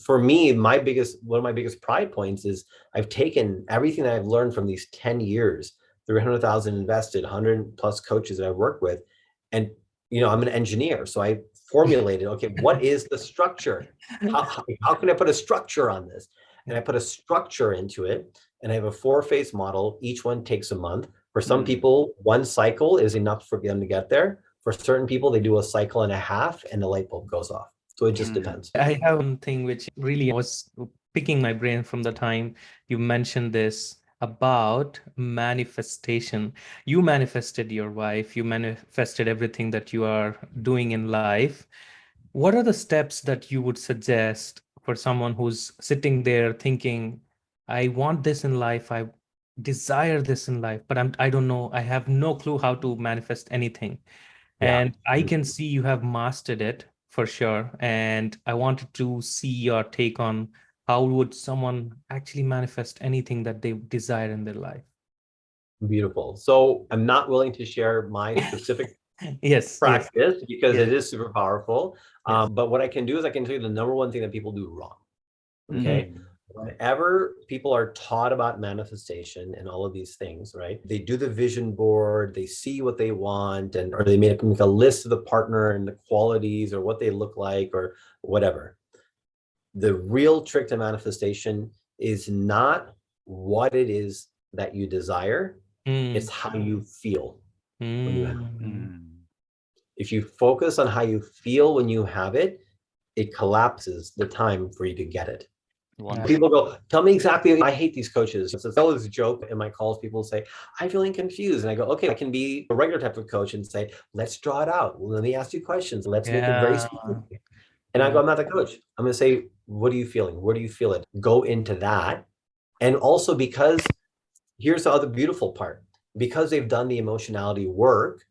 for me, one of my biggest pride points is I've taken everything that I've learned from these 10 years, 300,000 invested, 100 plus coaches that I've worked with. And, I'm an engineer. So I formulated, okay, what is the structure? How can I put a structure on this? And I put a structure into it, and I have a 4-phase model. Each one takes a month. For some people, one cycle is enough for them to get there. For certain people, they do a cycle and a half and the light bulb goes off. So it just depends. I have one thing which really was picking my brain from the time you mentioned this about manifestation. You manifested your wife, you manifested everything that you are doing in life. What are the steps that you would suggest for someone who's sitting there thinking, I want this in life, I desire this in life, but I don't know, I have no clue how to manifest anything. Yeah. And I can see you have mastered it for sure. And I wanted to see your take on how would someone actually manifest anything that they desire in their life. Beautiful. So I'm not willing to share my specific Yes, practice because yes, it is super powerful. yes. But what I can do is I can tell you the number one thing that people do wrong. Okay. Whenever people are taught about manifestation and all of these things, right? They do the vision board, they see what they want, or they make a list of the partner and the qualities or what they look like or whatever. The real trick to manifestation is not what it is that you desire, it's how you feel when you have it. If you focus on how you feel when you have it, it collapses the time for you to get it. People go, tell me exactly. I hate these coaches. It's always a joke in my calls. People say, I'm feeling confused. And I go, okay, I can be a regular type of coach and say, let's draw it out. Let me ask you questions. Let's make it very specific. And I go, I'm not the coach. I'm going to say, what are you feeling? Where do you feel it? Go into that. And also, because here's the other beautiful part, because they've done the emotionality work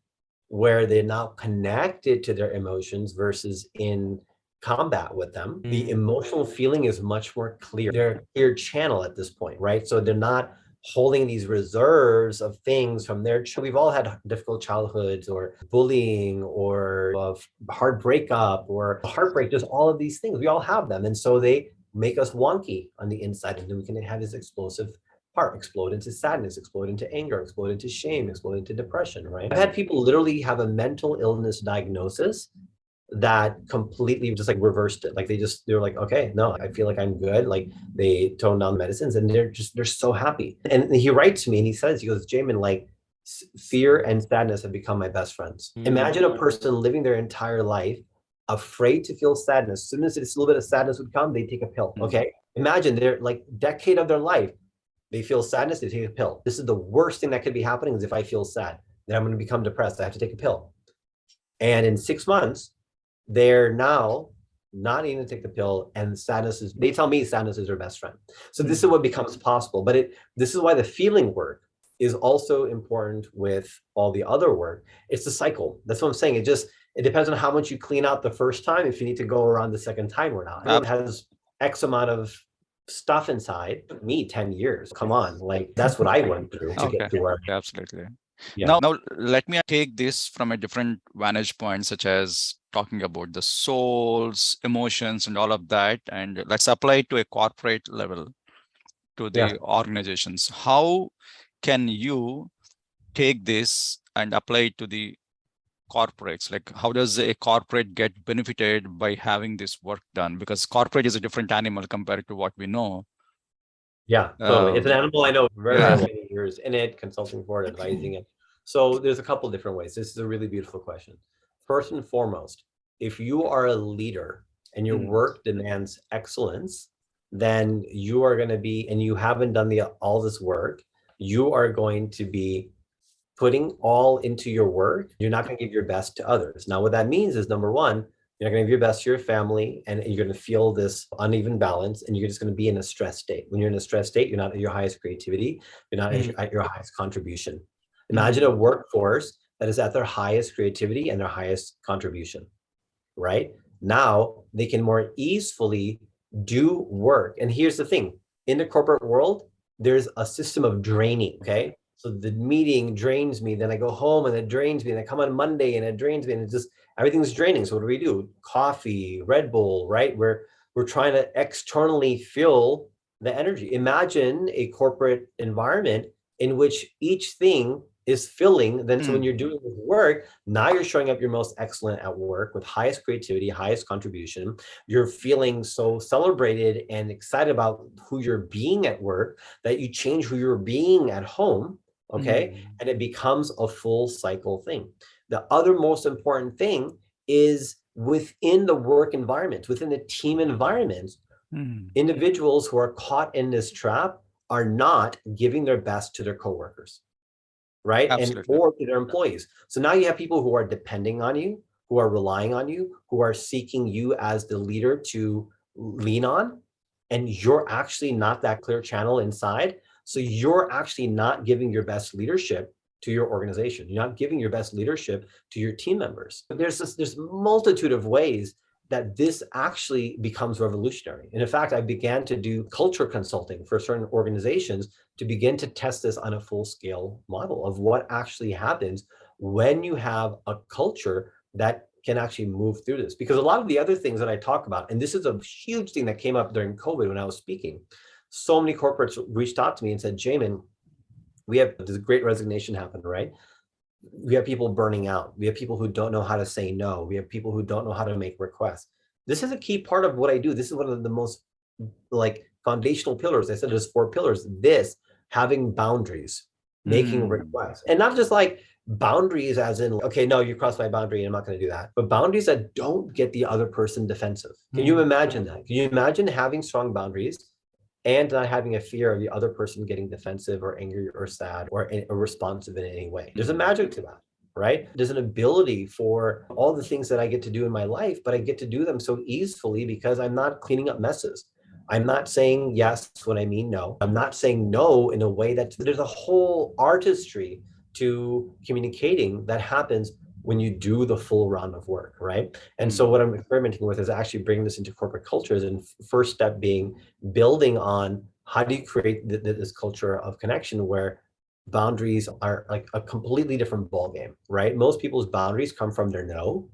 where they're now connected to their emotions versus in combat with them, the emotional feeling is much more clear. They're a clear channel at this point, right? So they're not holding these reserves of things from their we've all had difficult childhoods or bullying or hard breakup or heartbreak. There's all of these things. We all have them. And so they make us wonky on the inside, and then we can have this explosive part explode into sadness, explode into anger, explode into shame, explode into depression, right? I've had people literally have a mental illness diagnosis that completely just like reversed it. Like they're like, okay, no, I feel like I'm good. Like they toned down the medicines and they're so happy. And he writes to me and he goes, Jaymin, like fear and sadness have become my best friends. Imagine a person living their entire life afraid to feel sadness. As soon as this little bit of sadness would come, they take a pill. Okay. Imagine they're like decade of their life. They feel sadness, they take a pill. This is the worst thing that could be happening is if I feel sad, then I'm going to become depressed. I have to take a pill. And in 6 months, they're now not needing to take the pill, and they tell me sadness is their best friend. So this is what becomes possible. But this is why the feeling work is also important with all the other work. It's the cycle. That's what I'm saying. It depends on how much you clean out the first time, if you need to go around the second time or not. It has X amount of stuff inside. It took me 10 years. Come on. Like that's what I went through to get to where I am. Absolutely. Yeah. Now, let me take this from a different vantage point, such as talking about the souls, emotions, and all of that. And let's apply it to a corporate level, to the organizations. How can you take this and apply it to the corporates? Like, how does a corporate get benefited by having this work done? Because corporate is a different animal compared to what we know. Yeah, totally. It's an Um, animal I know very, yeah. very many years in it, consulting for it, advising it. So there's a couple different ways. This is a really beautiful question. First and foremost, if you are a leader and your Mm, work demands excellence, then you are going to be, and you haven't done all this work, you are going to be putting all into your work. You're not going to give your best to others. Now, what that means is number one, you're not going to give your best to your family, and you're going to feel this uneven balance, and you're just going to be in a stress state. When you're in a stress state, you're not at your highest creativity, you're not Mm, at your highest contribution. Imagine a mm, workforce that is at their highest creativity and their highest contribution, right? Now they can more easily do work. And here's the thing, in the corporate world, there's a system of draining, okay? So the meeting drains me, then I go home and it drains me, and I come on Monday and it drains me, and it's just everything's draining. So what do we do? Coffee, Red Bull, right? We're trying to externally fill the energy. Imagine a corporate environment in which each thing is filling. Then so when you're mm, doing this work, now you're showing up your most excellent at work with highest creativity, highest contribution. You're feeling so celebrated and excited about who you're being at work that you change who you're being at home. Okay. mm, And it becomes a full cycle thing. The other most important thing is within the work environment, within the team environment, mm. individuals who are caught in this trap are not giving their best to their coworkers, right? And Absolutely. or to their employees. So now you have people who are depending on you, who are relying on you, who are seeking you as the leader to lean on, and you're actually not that clear channel inside. So you're actually not giving your best leadership to your organization. You're not giving your best leadership to your team members. There's multitude of ways that this actually becomes revolutionary. And in fact, I began to do culture consulting for certain organizations to begin to test this on a full scale model of what actually happens when you have a culture that can actually move through this. Because a lot of the other things that I talk about, and this is a huge thing that came up during COVID when I was speaking, so many corporates reached out to me and said, Jaymin, we have this great resignation happen, right? We have people burning out. We have people who don't know how to say no. We have people who don't know how to make requests. This is a key part of what I do. This is one of the most like foundational pillars. I said there's 4 pillars. This, having boundaries, making Mm, requests, and not just like boundaries as in, okay, no, you crossed my boundary and I'm not going to do that, but boundaries that don't get the other person defensive. Can you mm, imagine that? Can you imagine having strong boundaries and not having a fear of the other person getting defensive or angry or sad or responsive in any way? There's a magic to that, right? There's an ability for all the things that I get to do in my life, but I get to do them so easily because I'm not cleaning up messes. I'm not saying yes when I mean no. I'm not saying no in a way that there's a whole artistry to communicating that happens when you do the full round of work, right? And so mm, what I'm experimenting with is actually bringing this into corporate cultures, and first step being building on how do you create this culture of connection where boundaries are like a completely different ballgame, right? Most people's boundaries come from their no.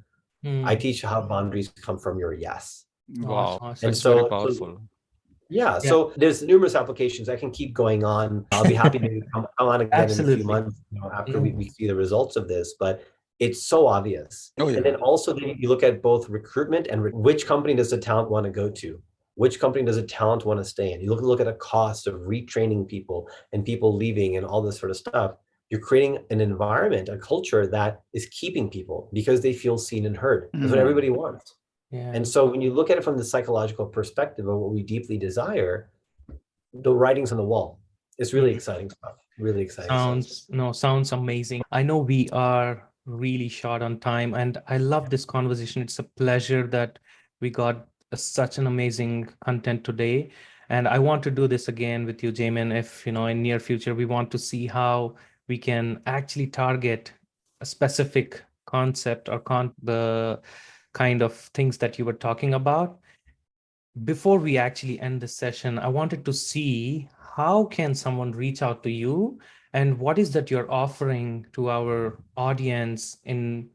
I mm. teach how boundaries come from your yes. wow, Awesome. And that's very so powerful. yeah, Yeah, so there's numerous applications. I can keep going on. I'll be happy to come on again in a few absolutely. months, after Mm, we see the results of this, but it's so obvious. Oh And yeah. then also you look at both recruitment and which company does the talent want to go to? Which company does the talent want to stay in? You look at a cost of retraining people and people leaving and all this sort of stuff. You're creating an environment, a culture that is keeping people because they feel seen and heard. That's what Mm, everybody wants. And yeah. so when you look at it from the psychological perspective of what we deeply desire, the writing's on the wall. It's really Mm. exciting stuff. Really exciting stuff. Sounds amazing. I know we are really short on time, and I love this conversation. It's a pleasure that we got such an amazing content today. And I want to do this again with you, Jamin, if in near future we want to see how we can actually target a specific concept or the kind of things that you were talking about. Before we actually end the session, I wanted to see how can someone reach out to you and what is that you're offering to our audience in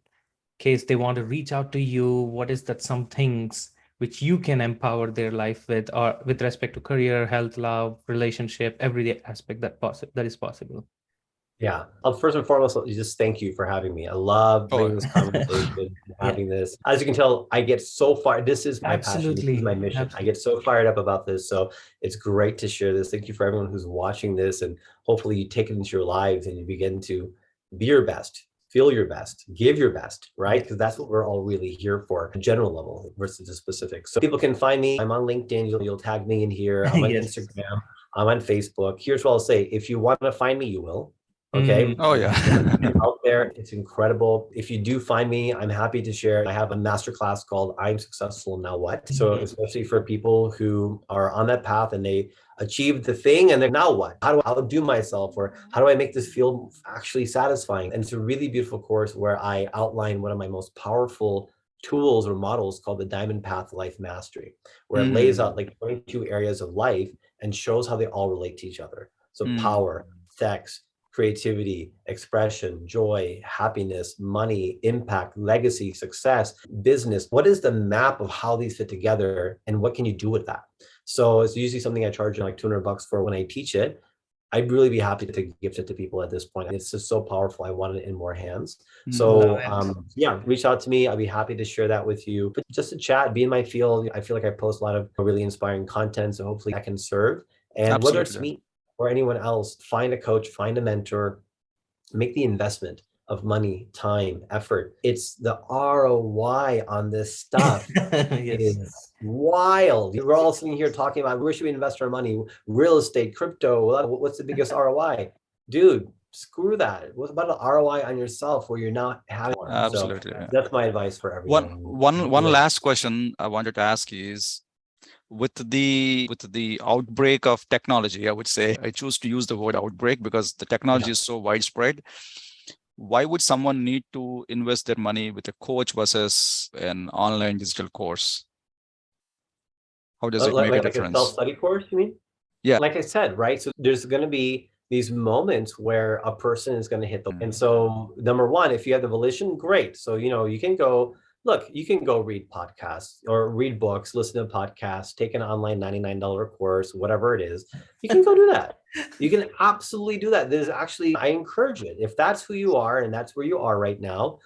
case they want to reach out to you. What is that some things which you can empower their life with, or with respect to career, health, love, relationship, every aspect that is possible. Yeah. First and foremost, just thank you for having me. I love Oh, bringing this conversation and Yeah, having this. As you can tell, I get so far. This is my passion. This is my absolutely. mission. I Absolutely. get so fired up about this. So it's great to share this. Thank you for everyone who's watching this. And hopefully you take it into your lives and you begin to be your best, feel your best, give your best, right? Yeah. Because that's what we're all really here for, a general level versus the specific. So people can find me. I'm on LinkedIn. You'll tag me in here. I'm on Yes. Instagram. I'm on Facebook. Here's what I'll say. If you want to find me, you will. Okay. oh Mm. yeah. Out there, it's incredible. If you do find me, I'm happy to share. I have a masterclass called I'm Successful Now What? So Mhm. especially for people who are on that path and they achieved the thing and then now what? How do I outdo myself, or how do I make this feel actually satisfying? And it's a really beautiful course where I outline one of my most powerful tools or models called the Diamond Path Life Mastery, where it lays Mm, out like 22 areas of life and shows how they all relate to each other. So mm, power, sex, creativity, expression, joy, happiness, money, impact, legacy, success, business. What is the map of how these fit together and what can you do with that? So it's usually something I charge like $200 for when I teach it. I'd really be happy to gift it to people at this point. It's just so powerful. I want it in more hands. mm. Love So it. yeah, reach out to me. I'll be happy to share that with you. But just to chat, be in my field. I feel like I post a lot of really inspiring content. So hopefully I can serve. And whether it's Absolutely. me or anyone else, find a coach, find a mentor, make the investment of money, time, effort. It's the ROI on this stuff Yes. is wild. We're all sitting here talking about where should we invest our money? Real estate, crypto. What's the biggest ROI? Dude, screw that. What about an ROI on yourself where you're not having one? So Absolutely. that's my advice for One everyone. one one last question I wanted to ask is, with the outbreak of technology, I would say, I choose to use the word outbreak because the Yeah. technology is so widespread. Why would someone need to invest their money with a coach versus an online digital course? How does it make a Like a difference? self-study course, you mean? Yeah. Like I said, right? So there's going to be these moments where a person is going to hit the, and Mm. so number one, if you have the volition, great. So, you can go, look, you can go read podcasts or read books, listen to podcasts, take an online $99 course, whatever it is. You can go do that. You can absolutely do that. There's actually, I encourage it. If that's who you are and that's where you are right now,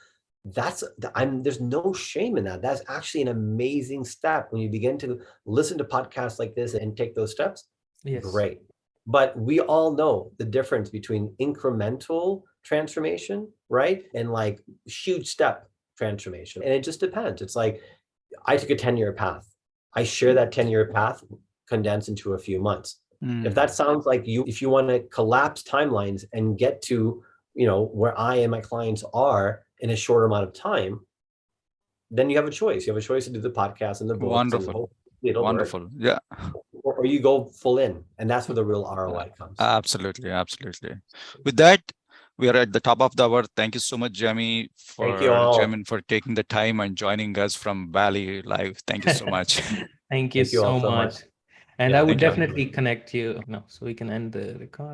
there's no shame in that. That's actually an amazing step when you begin to listen to podcasts like this and take those steps. Yes. Great. But we all know the difference between incremental transformation, right? And like huge step transformation. And it just depends. It's like I took a 10-year path. I share that 10-year path condensed into a few months. If Mm. that sounds like you, if you want to collapse timelines and get to, where I and my clients are in a shorter amount of time, then you have a choice. You have a choice to do the podcast and the books, and Wonderful. hopefully it'll work, Wonderful. Yeah. or you go full in, and that's where the real ROI comes. Absolutely. Absolutely. With that, we are at the top of the hour. Thank you so much, Thank you all. Jaymin, for taking the time and joining us from Bali live. Thank you so much. Thank you Thank you all so so much. much. And I Yeah, would Thank you. definitely connect you, so we can end the recording.